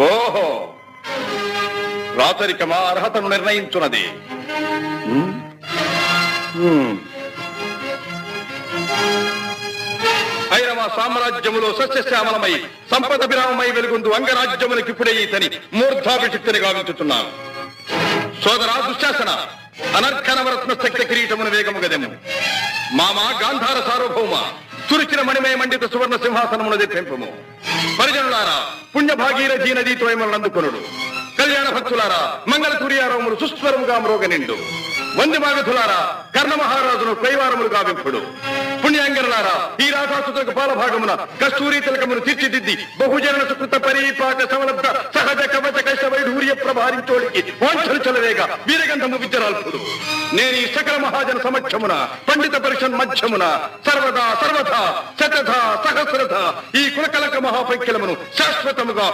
ఓహో, రాచరికమా అర్హతను నిర్ణయించున్నది. ఐరవ సామ్రాజ్యములో సస్యశ్యామలమై సంపద విరామమై వెలుగుందు అంగరాజ్యములకు ఇప్పుడే ఇతని మూర్ధాభిషిక్తిని గావించుతున్నాను. సోదరా దుశ్శాసన, అనర్ఘనవరత్న శక్తి కిరీటమును వేగము గదెము. మామా గాంధార సార్వభౌమ, తురిచిన మణిమయ మండిత సువర్ణ సింహాసనమును తెప్పింపము. పరిజనులారా, పుణ్య భాగీరథీ నదీ తోయములను అందుకొనుడు. కళ్యాణ భక్తులారా, మంగళ తుర్యారవములు సుస్వరముగా మ్రోగ నిండు. వంది మాగధులారా, కర్ణ మహారాజును కైవారములు గావింపుడు. పుణ్యాంగనులారా, ఈ రాధాసుతులకు పాలభాగమున కస్తూరి తిలకమును తీర్చిదిద్ది బహుజన సుకృత పరీపాక సమలబ్ధ సహజ కవచ కైశ వైఢూర్య ప్రభారించోడికి వాంఛలు చలవేగా వీరగంధము విద్యరాల్పుడు. నేను ఈ సకల మహాజన సమక్షమున పండిత పరిషన్ మధ్యమున సర్వదా సర్వథా శతధ సహస్రథ ఈ కులకలక మహాపైక్యలమును శాశ్వతముగా